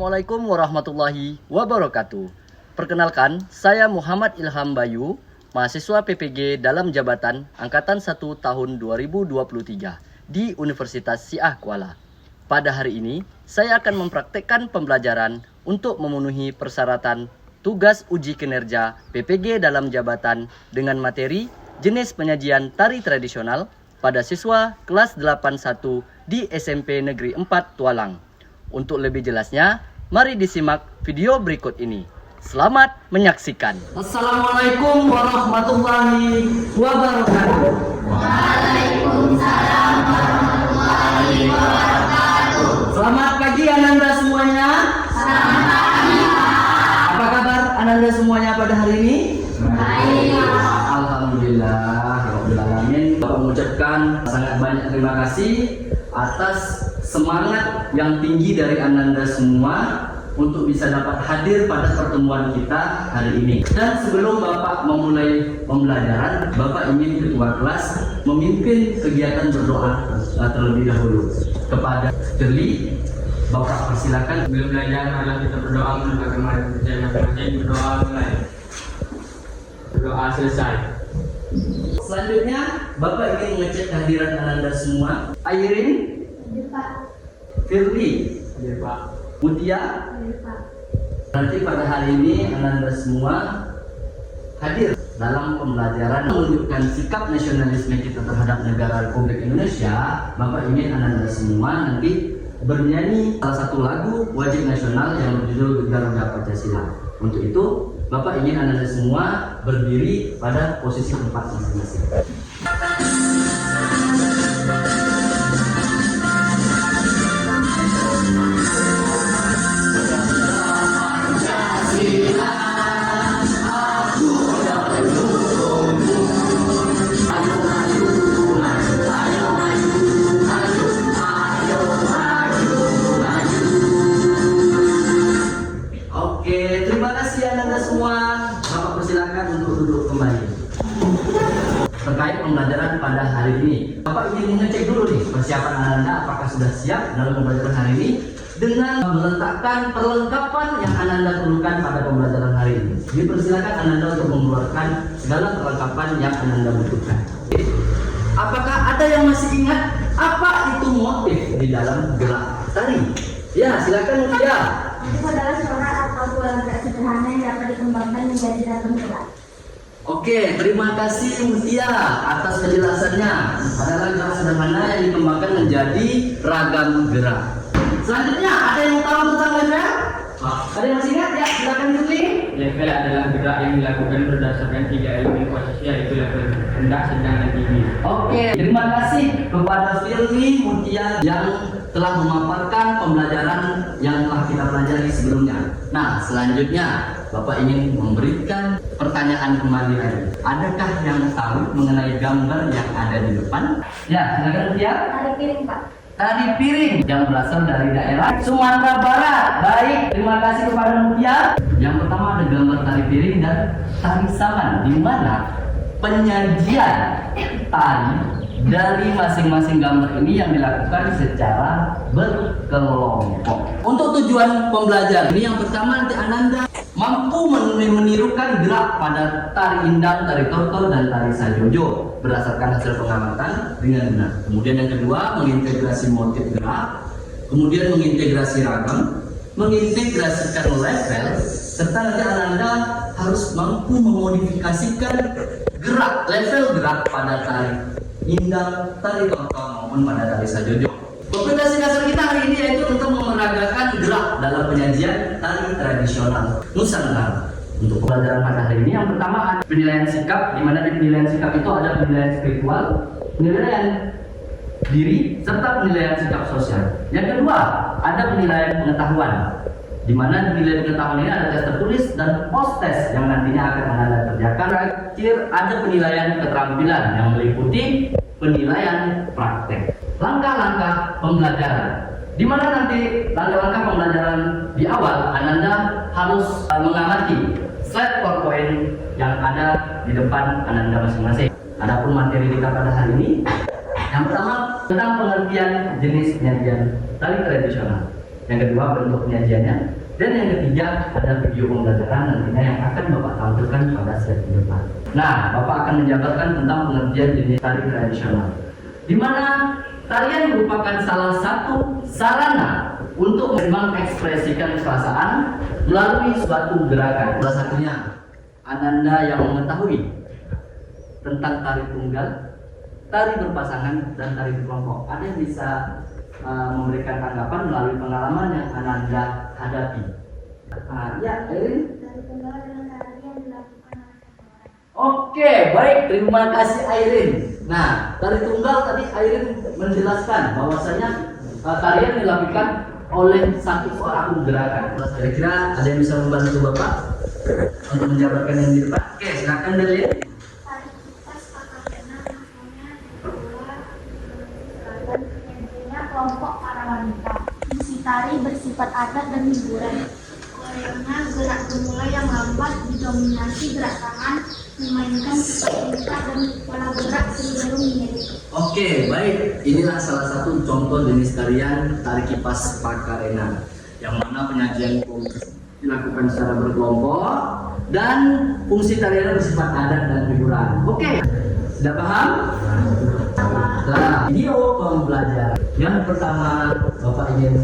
Assalamualaikum warahmatullahi wabarakatuh. Perkenalkan, saya Muhammad Ilham Bayu, mahasiswa PPG dalam jabatan Angkatan 1 tahun 2023 di Universitas Syiah Kuala. Pada hari ini, saya akan mempraktekkan pembelajaran untuk memenuhi persyaratan tugas uji kinerja PPG dalam jabatan dengan materi jenis penyajian tari tradisional pada siswa kelas 81 di SMP Negeri 4 Tualang. Untuk lebih jelasnya, mari disimak video berikut ini. Selamat menyaksikan. Assalamualaikum warahmatullahi wabarakatuh. Waalaikumsalam warahmatullahi wabarakatuh. Selamat pagi Ananda semuanya. Selamat pagi. Apa kabar Ananda semuanya pada hari ini? Baik. Alhamdulillah, Rabbil Alamin. Bapak mengucapkan sangat banyak terima kasih atas semangat yang tinggi dari Ananda semua untuk bisa dapat hadir pada pertemuan kita hari ini. Dan sebelum Bapak memulai pembelajaran, Bapak ingin ketua kelas memimpin kegiatan berdoa terlebih dahulu. Kepada Jeli, Bapak persilakan. Sebelum belajar, marilah kita berdoa menegakkan mari percaya masing-masing. Berdoa mulai. Berdoa selesai. Selanjutnya, Bapak ingin mengecek kehadiran Ananda semua. Airin, Firly, Ya Pak. Mutia. Nanti pada hari ini Ananda semua hadir dalam pembelajaran menunjukkan sikap nasionalisme kita terhadap negara Republik Indonesia. Bapak ingin Ananda semua nanti bernyanyi salah satu lagu wajib nasional yang berjudul Garuda Pancasila. Untuk itu, Bapak ingin Ananda semua berdiri pada posisi tempat masing-masing. Oke, terima kasih Ananda semua. Bapak persilakan untuk duduk kembali. Terkait pembelajaran pada hari ini, Bapak ingin mengecek dulu nih persiapan Ananda apakah sudah siap dalam pembelajaran hari ini dengan meletakkan perlengkapan yang Ananda perlukan pada pembelajaran hari ini. Dipersilakan Ananda untuk mengeluarkan segala perlengkapan yang Ananda butuhkan. Apakah ada yang masih ingat apa itu motif di dalam gerak tari? Ya, silakan Mutia. Itu adalah corak atau pola gerak sederhana yang dapat dikembangkan menjadi ragam gerak. Oke, terima kasih Mutia atas penjelasannya. Adalah gerak sederhana yang dikembangkan menjadi ragam gerak. Selanjutnya, ada yang tahu tentang level? Ada yang masih ingat? Ya, silakan Firly. Level adalah gerak yang dilakukan berdasarkan 3 elemen posisi, yaitu level rendah, sedang, dan tinggi. Oke, terima kasih kepada Firly, Mutia yang telah memaparkan pembelajaran yang telah kita pelajari sebelumnya. Nah, selanjutnya Bapak ingin memberikan pertanyaan kembali lagi. Adakah yang tahu mengenai gambar yang ada di depan? Ya, silakan Mutia. Tari piring, Pak. Tari piring yang berasal dari daerah Sumatera Barat. Baik, terima kasih kepada Mutia. Yang pertama ada gambar tari piring dan tari saman, di mana penyajian tari dari masing-masing gambar ini yang dilakukan secara berkelompok. Untuk tujuan pembelajaran ini, yang pertama nanti Ananda mampu menirukan gerak pada tari indang, tari tortor, dan tari sajojo berdasarkan hasil pengamatan dengan benar. Kemudian yang kedua, mengintegrasi motif gerak, kemudian mengintegrasi ragam, mengintegrasikan level, serta nanti Ananda harus mampu memodifikasikan gerak, level gerak pada tari indang, tari tortor, maupun pada tari sajojo. Kompetisi dasar kita hari ini yaitu untuk memeragakan gerak dalam penyajian tari tradisional Nusantara. Untuk pembelajaran pada hari ini, yang pertama ada penilaian sikap, di mana di penilaian sikap itu ada penilaian spiritual, penilaian diri, serta penilaian sikap sosial. Yang kedua, ada penilaian pengetahuan, di mana penilaian pengetahuan ini ada tes tertulis dan post test yang nantinya akan Anda kerjakan. Terakhir, ada penilaian keterampilan yang meliputi penilaian praktek. Langkah-langkah pembelajaran, di mana nanti langkah-langkah pembelajaran di awal Ananda harus mengamati slide PowerPoint yang ada di depan Ananda masing-masing. Adapun materi kita pada hari ini, yang pertama tentang pengertian jenis penyajian tari tradisional. yang kedua bentuk penyajiannya, dan yang ketiga ada video pembelajaran nantinya yang akan Bapak tampilkan pada slide di depan. Nah, Bapak akan menjabarkan tentang pengertian jenis tari tradisional, di mana tarian merupakan salah satu sarana untuk mengekspresikan perasaan melalui suatu gerakan. Salah satunya Ananda yang mengetahui tentang tari tunggal, tari berpasangan, dan tari berkelompok. Ada yang bisa memberikan tanggapan melalui pengalaman yang Ananda hadapi. Ya, Airin. Tari tunggal adalah tari yang dilakukan oleh satu orang. Oke, baik, terima kasih Airin. Nah, tari tunggal tadi Airin menjelaskan bahwasanya tarian dilakukan oleh satu orang gerakan. Kira-kira ada yang bisa membantu Bapak untuk menjabarkan yang di depan? Oke, silakan dari. Tari kipas Pakapena namanya dibuat selatan penyajiannya kelompok para wanita. Isi tari bersifat adat dan hiburan. Koreonya gerak gemulai yang lambat didominasi gerak tangan, memainkan tingkah dan pola gerak cenderung mirip. Oke, baik. Inilah salah satu contoh jenis tarian tari kipas Pakarena, yang mana penyajian pun dilakukan secara berkelompok dan fungsi tarian bersifat adat dan hiburan. Oke, sudah paham? Nah, video pembelajaran yang pertama Bapak ingin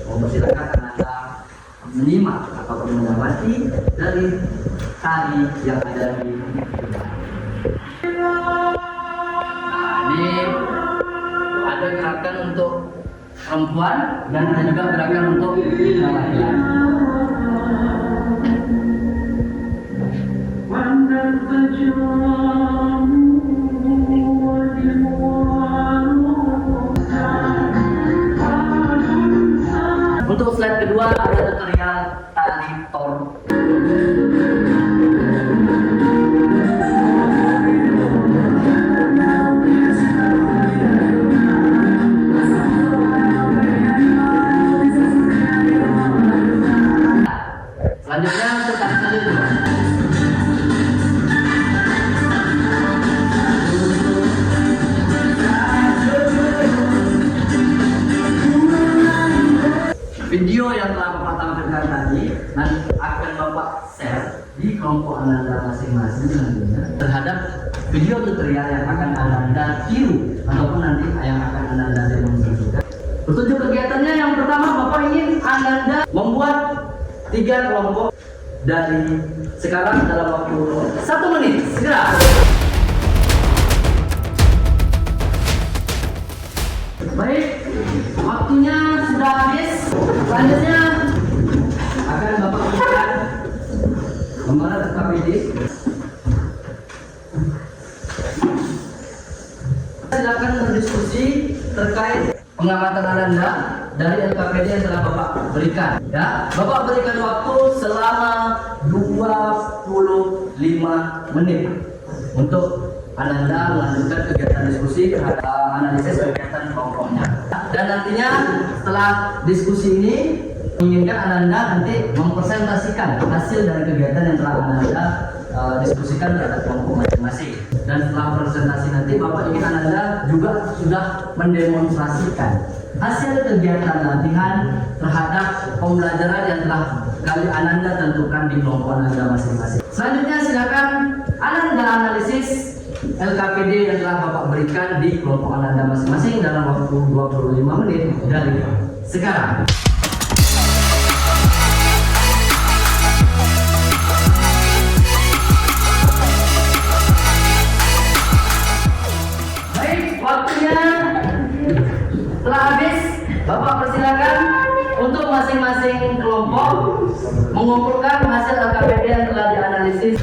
mempersilakan Anda menyimak atau mengamati dari tari yang ada di depan. Ini ada gerakan untuk perempuan dan ada juga gerakan untuk laki-laki. Untuk slide kedua ada tutorial tari tor. Selanjutnya untuk tari selanjutnya. Video yang telah Bapak tampilkan tadi nanti akan Bapak share di kelompok Ananda masing-masing nantinya terhadap video tutorial yang akan Ananda tiru ataupun nanti yang akan Ananda demonstrasikan. Petunjuk kegiatannya yang pertama, Bapak ingin Ananda membuat 3 kelompok dari sekarang dalam waktu 1 menit. Segera. Baik, waktunya sudah habis. Selanjutnya akan Bapak berikan gambaran KPD. Silakan berdiskusi terkait pengamatan Ananda dari LKPD yang telah Bapak berikan. Ya, Bapak berikan waktu selama 25 menit untuk Ananda melanjutkan kegiatan diskusi terhadap analisis kegiatan kelompoknya. Dan nantinya setelah diskusi ini menginginkan Ananda nanti mempresentasikan hasil dari kegiatan yang telah Ananda diskusikan terhadap kelompok masing-masing. Dan setelah presentasi nanti Bapak ingin Ananda juga sudah mendemonstrasikan hasil kegiatan latihan terhadap pembelajaran yang telah kali Ananda tentukan di kelompok Ananda masing-masing. Selanjutnya silakan Ananda analisis LKPD yang telah Bapak berikan di kelompok Ananda masing-masing dalam waktu 25 menit dari sekarang. Baik, waktunya telah habis. Bapak persilakan untuk masing-masing kelompok mengumpulkan hasil LKPD yang telah dianalisis.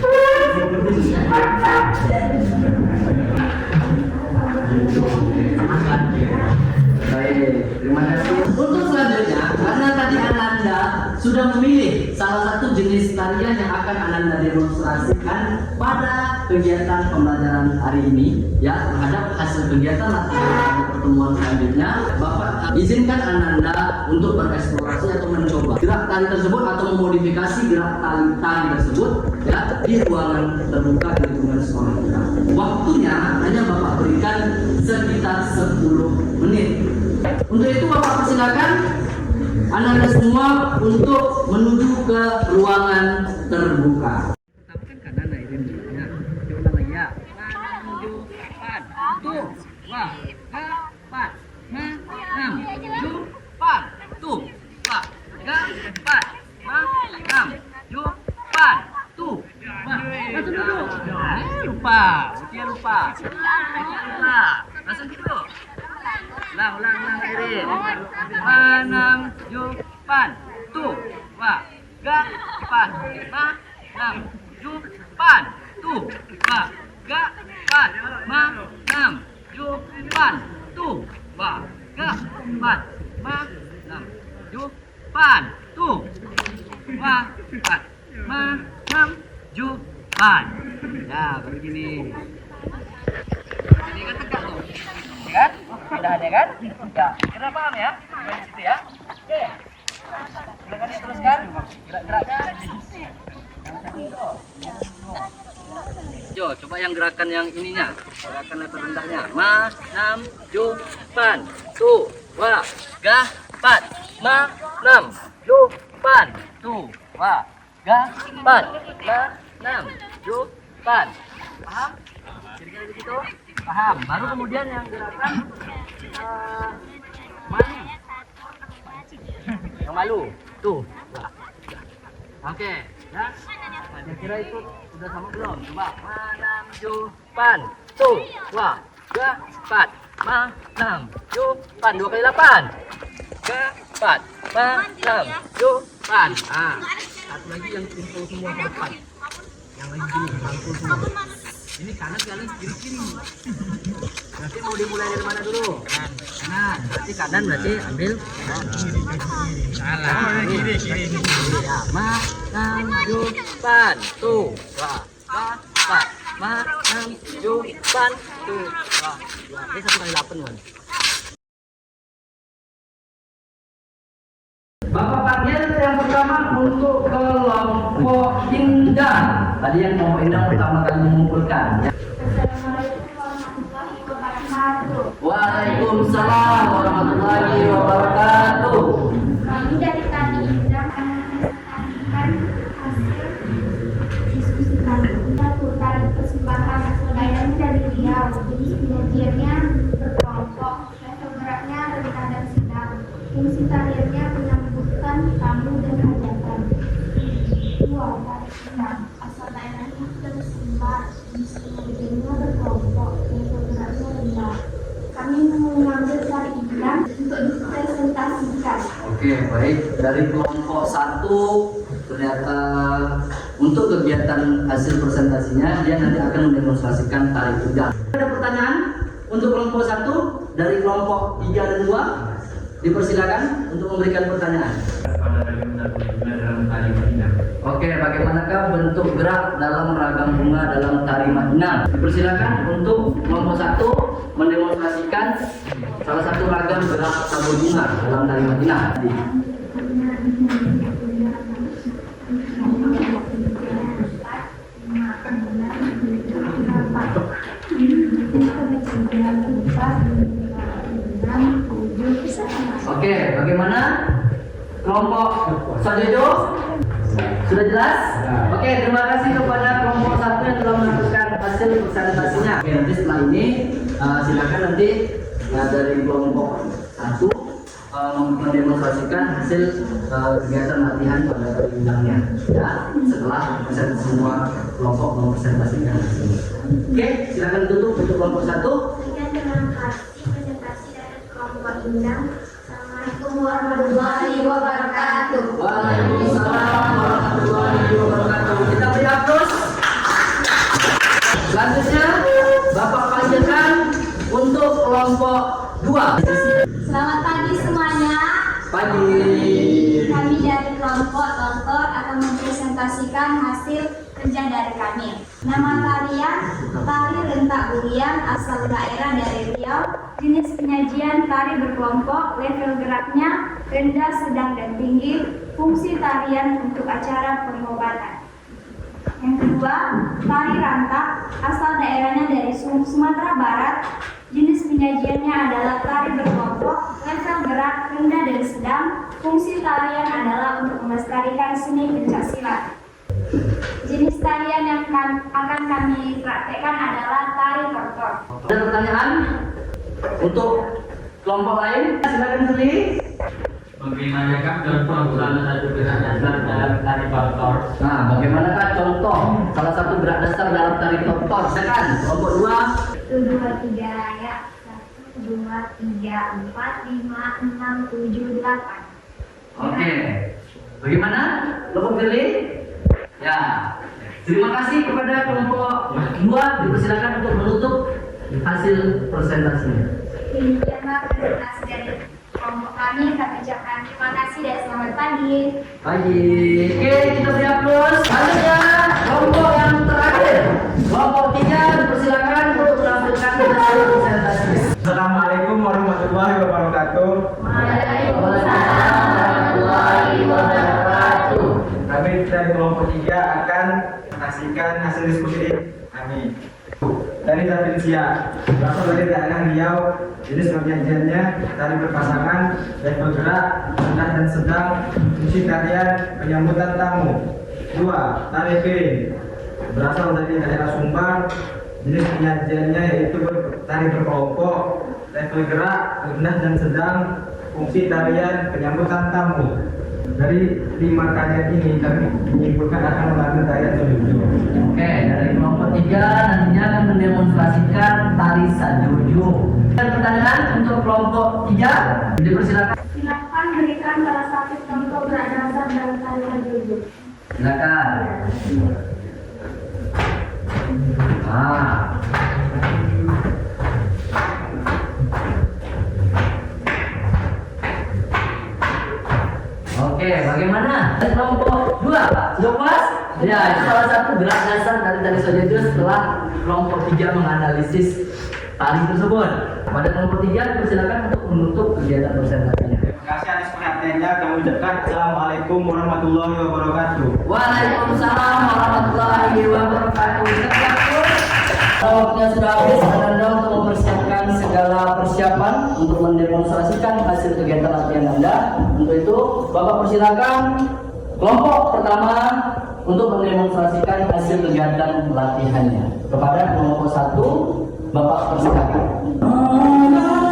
Baik, terima kasih. Untuk selanjutnya, karena tadi Ananda sudah memilih salah satu jenis tarian yang akan Ananda demonstrasikan pada kegiatan pembelajaran hari ini, ya, terhadap hasil kegiatan latihan di pertemuan selanjutnya, Bapak izinkan Ananda untuk bereksplorasi atau mencoba gerak tari tersebut atau memodifikasi gerak tari tersebut, ya, di ruangan terbuka di lingkungan sekolah kita. Waktunya hanya Bapak berikan sekitar 10 menit. Untuk itu Bapak persilakan Anda semua untuk menuju ke ruangan terbuka. Pertama kan kanan nah itu ya. Coba lagi ya. Maju, pan, tuh, wah, ga, pan, ma, nam, ju, pan, tuh, wah, ga, pan, ma, nam, ju, pan, tuh, wah, langsung duduk. Lupa, dia lupa. Langsung duduk. Ulang Irin. Manam ju pan tu wa ga pan ma nam ju pan tu wa ga pan ma nam ju pan tu wa ga pan ma nam ju pan tu wa pan ma nam ju pan. Ya baru gini. Ini kan tegak tuh. Kan? Pindahannya kan? Ya, kira paham ya? Dari situ ya. Oke. Silakan diteruskan gerak-geraknya. Yo, coba yang gerakan yang ininya. Gerakan letter rendahnya. Ma, nam, ju, pan, tu, wa, ga, pan. Ma, nam, ju, pan, tu, wa, ga, pan. Ma, nam, ju, pan. Paham? Kira-kira begitu? Paham. Baru kemudian yang gerakan malu. Yang malu. Tuh. Oke, ya. Nah, kira itu sudah sama belum? Coba. Manam ju pan. Tuh. Wah. Ga pat. Ma nam ju pan. 2 kali 8. Ga pat. Ma nam ju pan. Ah. Satu lagi yang kumpul semua ke depan. Yang lagi gini, kumpul semua. Ini kanan kiri. Nanti mau dimulai dari mana dulu? Kanan. Berarti kanan berarti ambil kanan. Salah. Kiri. Ya, ma, nam, ju, pan, tu, wa, ga, pat, ma, nam, ju, pan, tu, wa, dua. Ini 1 kali 8 kan? Bapak panggil yang pertama untuk kelompok indah. Tadi yang kelompok indah pertama kali mengumpulkan. Ya. Assalamualaikum warahmatullahi wabarakatuh. Waalaikumsalam warahmatullahi wabarakatuh. Kami dari Tani Indah akan menyampaikan hasil diskusi kami. Kita putar persembahan saudara dari Riau. Jadi penyajiannya berkelompok, level geraknya rendah dan sedang. Fungsi tariannya menyambutkan tamu dan hajatan. 2. Tari Indah. Asal daerahnya tersebar di seluruhnya berkelompok, level geraknya rendah. Kami mengambil tari Indah untuk dipresentasikan. Oke, baik. Dari kelompok 1 ternyata untuk kegiatan hasil presentasinya dia nanti akan mendemonstrasikan tari Indah. Ada pertanyaan untuk kelompok 1 dari kelompok 3 dan 2? Dipersilakan untuk memberikan pertanyaan. Oke, bagaimanakah bentuk gerak dalam ragam bunga dalam tari Madinah? Dipersilakan untuk kelompok 1 mendemonstrasikan salah satu ragam gerak sabun bunga dalam tari Madinah. Oke, bagaimana? Kelompok Sajojo? Sudah jelas? Oke, terima kasih kepada kelompok 1 yang telah melakukan hasil presentasinya. Oke, nanti setelah ini silakan nanti dari kelompok 1 mendemonstrasikan hasil kegiatan latihan pada perundangnya. Ya, setelah semua kelompok mempresentasikan hasilnya. Oke, silakan tutup untuk kelompok 1. Sekian terima kasih presentasi dari kelompok Indah. Assalamualaikum warahmatullahi wabarakatuh. Waalaikumsalam warahmatullahi wabarakatuh. Kita beri aplaus. Selanjutnya Bapak panggilkan untuk kelompok 2. Selamat pagi semuanya. Pagi. Kami dari kelompok Tontor akan mempresentasikan hasil kerja dari kami. Nama tarian Tari Rentak Burian asal daerah dari Riau. Jenis penyajian tari berkelompok, level geraknya rendah, sedang, dan tinggi. Fungsi tarian untuk acara pengobatan. Yang kedua, tari rantak asal daerahnya dari Sumatera Barat. Jenis penyajiannya adalah tari berkelompok, level gerak rendah dan sedang. Fungsi tarian adalah untuk melestarikan seni pencaksilat. Jenis tarian yang akan kami praktekkan adalah tari tortor. Ada pertanyaan untuk kelompok lain? Silakan tulis. Bagaimanakah contoh salah satu gerak dasar dalam tari tortor? Nah, bagaimanakah contoh salah satu gerak dasar dalam tari tortor? Silakan kelompok 2. 1, 2, 3 ya. 1, 2, 3, 4, 5, 6, 7, 8. Oke. Bagaimana? Kelompok Girly? Ya. Terima kasih kepada kelompok 2. Dipersilakan untuk menutup hasil presentasinya. Demikianlah presentasi dari kelompok kami. Kami ucapkan terima kasih dan selamat pagi. Pagi. Oke, kita beri aplaus. Selanjutnya kelompok yang terakhir. Kelompok 3 dipersilakan untuk menampilkan hasil presentasinya. Assalamualaikum warahmatullahi wabarakatuh. Waalaikumsalam warahmatullahi wabarakatuh. Kami dari kelompok 3 akan menyaksikan hasil diskusi kami. Dari Indonesia, berasal dari daerah Riau, jenis penyajiannya tari berpasangan, level gerak, rendah dan sedang, fungsi tarian penyambutan tamu. 2. Tari piring, berasal dari daerah Sumbar, jenis penyajiannya yaitu tari berkelompok, level gerak, rendah dan sedang, fungsi tarian penyambutan tamu. Dari 5 tarian ini kami menyimpulkan akan mengambil tarian Sajojo. Oke, dari kelompok 3 nantinya akan mendemonstrasikan tari Sajojo. Dan pertanyaan untuk kelompok 3 dipersilakan. Silakan berikan salah satu contoh gerak dasar dalam tari Sajojo. Silakan. Oke, bagaimana? Dari kelompok 2, sudah puas? Ya, itu salah satu gerak dasar dari tari Sajojo setelah kelompok 3 menganalisis tari tersebut. Pada kelompok 3 dipersilakan untuk menutup kegiatan presentasinya. Terima kasih atas perhatiannya. Kami ucapkan Assalamualaikum warahmatullahi wabarakatuh. Waalaikumsalam warahmatullahi wabarakatuh. Waktunya sudah habis, Anda untuk mempersiapkan segala persiapan untuk mendemonstrasikan hasil kegiatan latihan Anda. Untuk itu, Bapak persilakan kelompok pertama untuk mendemonstrasikan hasil kegiatan latihannya. Kepada kelompok 1, Bapak persilakan. Terima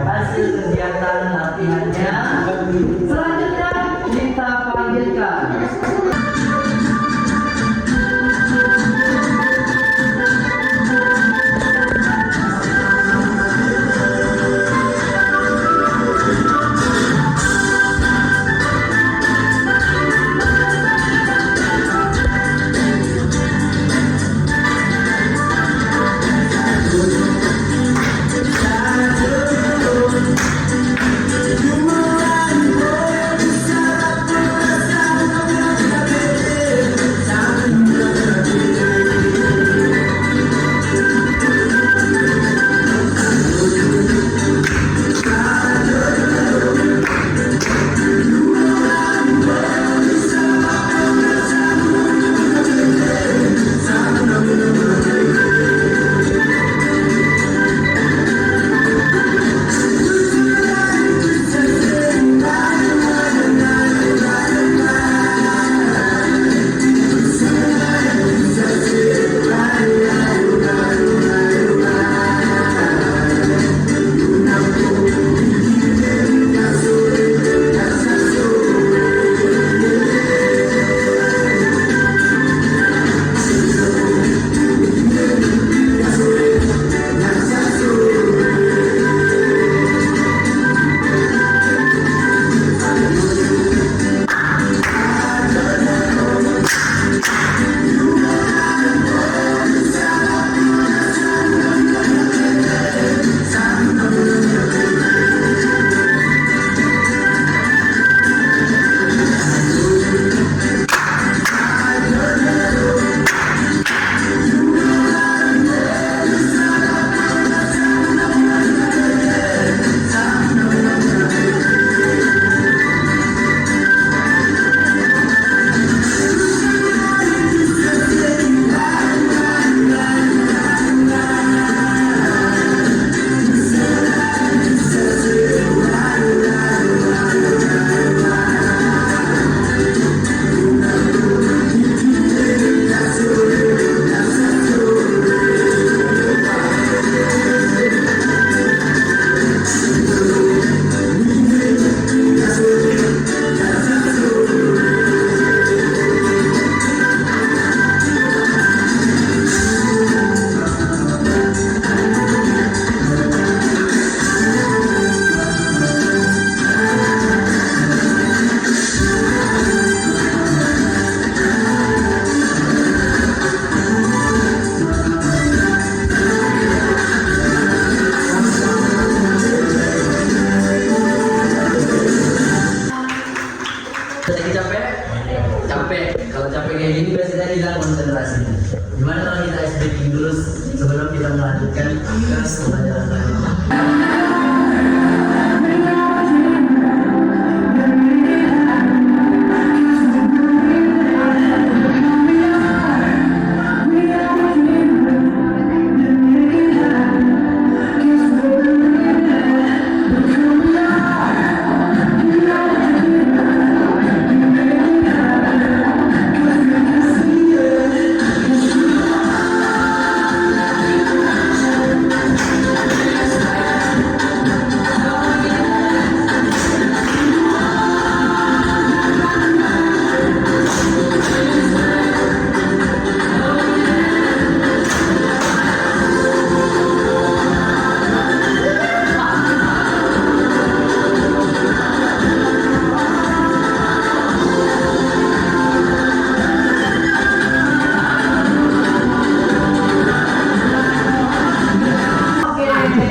hasil kegiatan latihannya. Selanjutnya kita panggilkan capek. Kalau capek kayak gini biasanya hilang konsentrasinya. Gimana kalau kita breaking dulu sebelum kita melanjutkan ke pembelajaran lainnya?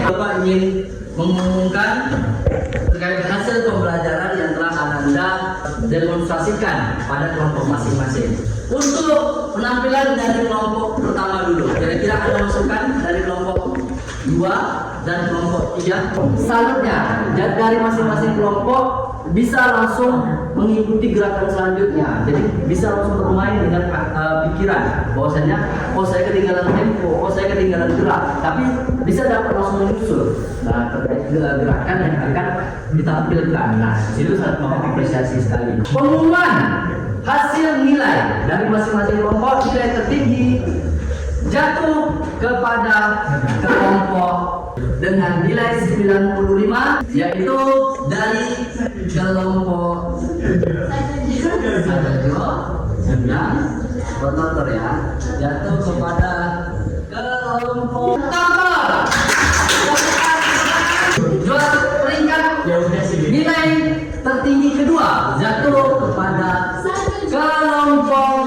Bapak ingin mengumumkan terkait hasil pembelajaran yang telah Ananda demonstrasikan pada kelompok masing-masing. Untuk penampilan dari kelompok pertama dulu, kira-kira ada masukan dari kelompok 2 dan kelompok 3. Selanjutnya, dari masing-masing kelompok bisa langsung mengikuti gerakan selanjutnya. Jadi bisa langsung bermain dengan pikiran bahwasanya oh saya ketinggalan tempo, oh saya ketinggalan gerak, tapi bisa dapat langsung menyusul. Nah, terkait gerakan yang akan ditampilkan. Nah, itu sangat mengapresiasi sekali. Pengumuman hasil nilai dari masing-masing kelompok, nilai tertinggi jatuh kepada kelompok dengan nilai 95, yaitu dari kelompok Sadojo yang kotor ya, jatuh kepada kelompok Tangkar. Juara peringkat nilai tertinggi kedua jatuh kepada kelompok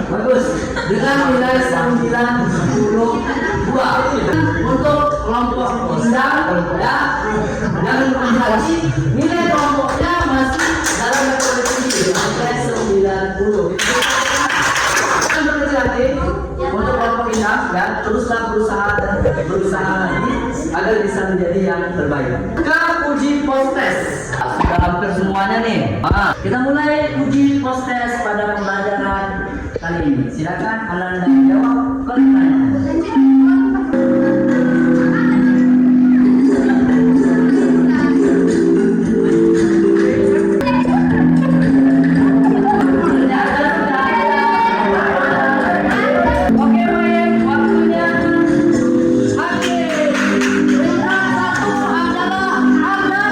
bagus dengan nilai 92. Untuk kelompok Indang ya, jangan berhati, nilai kelompoknya masih dalam level tinggi nilai 90. Jangan berhati untuk kelompok Indang ya, teruslah berusaha lagi agar bisa menjadi yang terbaik. Ke uji postes sudah hampir semuanya nih. Kita mulai uji postes pada pembelajaran kali ini. Silakan Ananda jawab pertanyaan. Oke baik, waktunya habis. Perintah satu adalah Anda.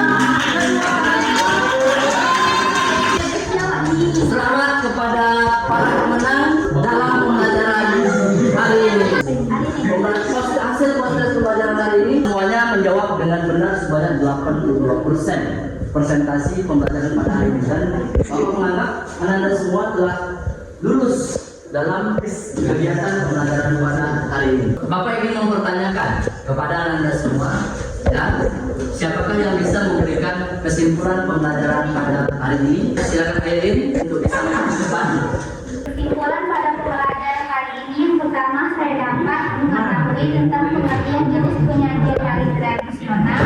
Selamat kepada para pemenang dalam pembelajaran hari ini. Hasil proses pembelajaran hari ini semuanya menjawab dengan benar sebanyak 82%. Persentasi pembelajaran pada hari ini, dan Bapak menganggap Anda semua telah lulus dalam kegiatan pembelajaran pada hari ini. Bapak ingin mempertanyakan kepada Anda semua, ya, siapakah yang bisa memberikan kesimpulan pembelajaran pada hari ini? Silakan Airin untuk disampaikan ke depan. Kesimpulan pada pembelajaran kali ini, yang pertama saya dapat mengetahui tentang pengertian jenis penyajian tari tradisional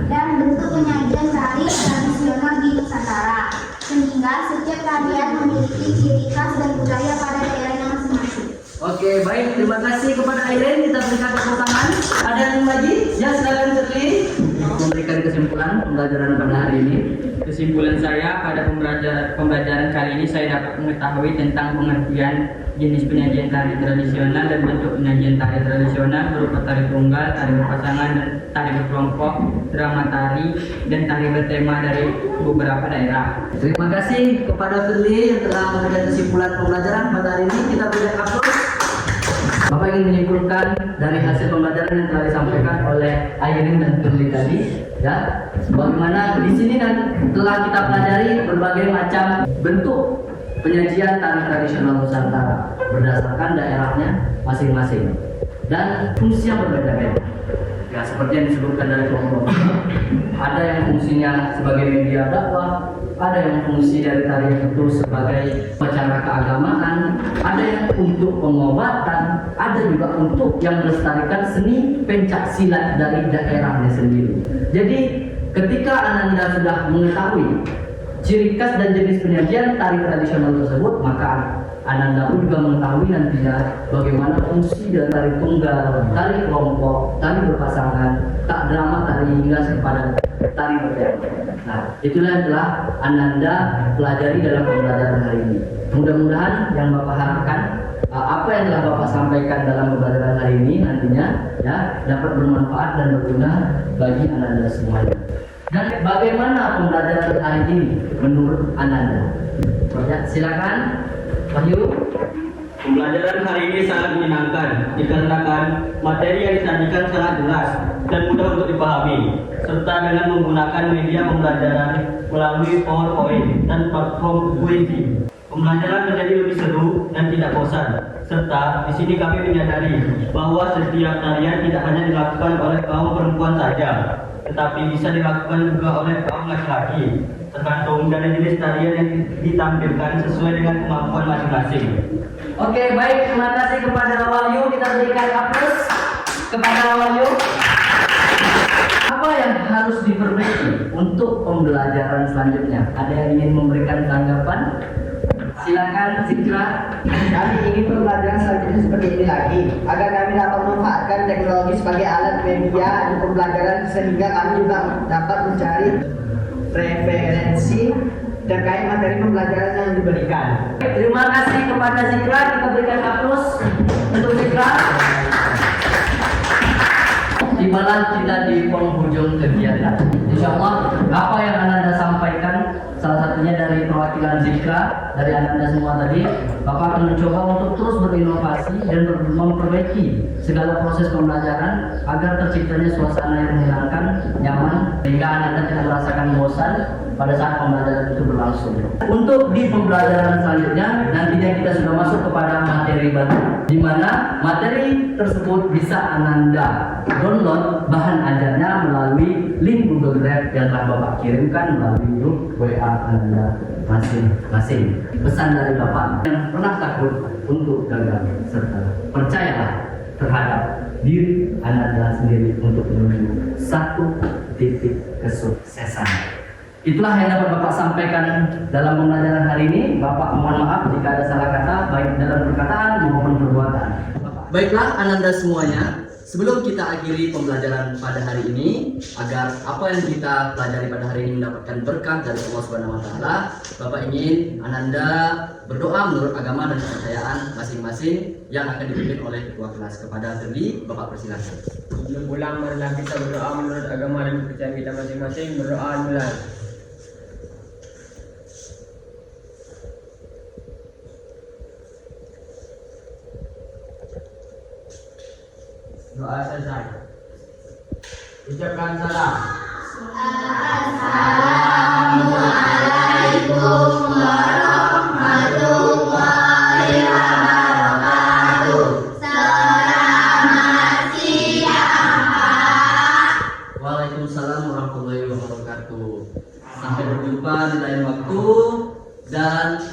dan bentuk penyajian tari tradisional di Nusantara, sehingga setiap tarian memiliki ciri khas dan budaya pada daerahnya masing-masing. Oke, baik, terima kasih kepada Airin. Kita berikan tepuk tangan. Ada yang lagi? Ya, silakan terpilih memberikan kesimpulan pembelajaran pada hari ini. Kesimpulan saya pada pembelajaran kali ini, saya dapat mengetahui tentang pengertian jenis penyajian tari tradisional dan bentuk penyajian tari tradisional berupa tari tunggal, tari berpasangan, dan tari berkelompok, drama tari, dan tari bertema dari beberapa daerah. Terima kasih kepada Firly yang telah memberikan kesimpulan pembelajaran pada hari ini. Kita berikan aplaus. Bapak ingin menyimpulkan dari hasil pembelajaran yang telah disampaikan oleh Airin dan Firly tadi, ya, bagaimana di sini dan telah kita pelajari berbagai macam bentuk penyajian tari tradisional Nusantara berdasarkan daerahnya masing-masing dan fungsi yang berbeda-beda. Ya, seperti yang disebutkan dari kelompok, ada yang fungsinya sebagai media dakwah, ada yang fungsi dari tari itu sebagai acara keagamaan, ada yang untuk pengobatan, ada juga untuk yang melestarikan seni pencak silat dari daerahnya sendiri. Jadi ketika Ananda sudah mengetahui ciri khas dan jenis penyajian tari tradisional tersebut, maka Ananda pun juga mengetahui nantinya bagaimana fungsi dari tari tunggal, tari kelompok, tari berpasangan, tak drama, tari hingga kepada tari bertema. Nah, itulah yang telah Ananda pelajari dalam pembelajaran hari ini. Mudah-mudahan yang Bapak harapkan, apa yang telah Bapak sampaikan dalam pembelajaran hari ini nantinya ya dapat bermanfaat dan berguna bagi Ananda semuanya. Dan bagaimana pembelajaran hari ini menurut Ananda? Ya, silakan Wahyu. Pembelajaran hari ini sangat menyenangkan dikarenakan materi yang disajikan sangat jelas dan mudah untuk dipahami, serta dengan menggunakan media pembelajaran melalui PowerPoint dan platform Kuizi. Pembelajaran menjadi lebih seru dan tidak bosan, serta di sini kami menyadari bahwa setiap tarian tidak hanya dilakukan oleh kaum perempuan saja, tetapi bisa dilakukan juga oleh kaum laki-laki, tergantung dari jenis tarian yang ditampilkan sesuai dengan kemampuan masing-masing. Oke, baik, terima kasih kepada Wahyu. Kita berikan aplaus kepada Wahyu. Apa yang harus diperbaiki untuk pembelajaran selanjutnya? Ada yang ingin memberikan tanggapan? Silakan Zikra. Kami ingin pembelajaran selanjutnya seperti ini lagi, agar kami dapat memanfaatkan teknologi sebagai alat media di pembelajaran, sehingga kami juga dapat mencari referensi terkait materi pembelajaran yang diberikan. Terima kasih kepada Zikra, kita berikan aplaus untuk Zikra. Tibalah kita di penghujung kegiatan. Insya Allah apa yang Ananda sampaikan, salah satunya dari perwakilan Zikra, dari Ananda semua tadi, Bapak akan mencoba untuk terus berinovasi dan memperbaiki segala proses pembelajaran agar terciptanya suasana yang menyenangkan, nyaman, sehingga Ananda tidak merasakan bosan pada saat pembelajaran itu berlangsung. Untuk di pembelajaran selanjutnya, nantinya kita sudah masuk kepada materi baru, di mana materi tersebut bisa Ananda download bahan ajarnya melalui link Google Drive yang telah Bapak kirimkan melalui grup WA Ananda masing-masing. Pesan dari Bapak, yang pernah takut untuk gagal serta percayalah terhadap diri Ananda sendiri untuk menuju satu titik kesuksesan. Itulah yang dapat Bapak sampaikan dalam pembelajaran hari ini. Bapak mohon maaf jika ada salah kata baik dalam perkataan maupun perbuatan. Baiklah Ananda semuanya, sebelum kita akhiri pembelajaran pada hari ini, agar apa yang kita pelajari pada hari ini mendapatkan berkah dari Allah Subhanahu wa taala, Bapak ingin Ananda berdoa menurut agama dan kepercayaan masing-masing yang akan dipimpin oleh ketua kelas. Kepada Terli, Bapak persilakan. Sebelum pulang, marilah kita berdoa menurut agama dan kepercayaan kita masing-masing. Berdoa mulai. Doa selesai. Ucapkan salam. Assalamualaikum warahmatullahi wabarakatuh. Selamat siang, Pak. Waalaikumsalam warahmatullahi wabarakatuh. Sampai berjumpa di lain waktu, dan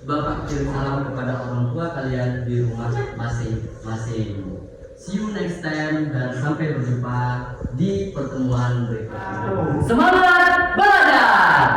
Bapak kirim salam kepada orang tua kalian di rumah masing-masing. See you next time dan sampai berjumpa di pertemuan berikutnya. Semangat belajar!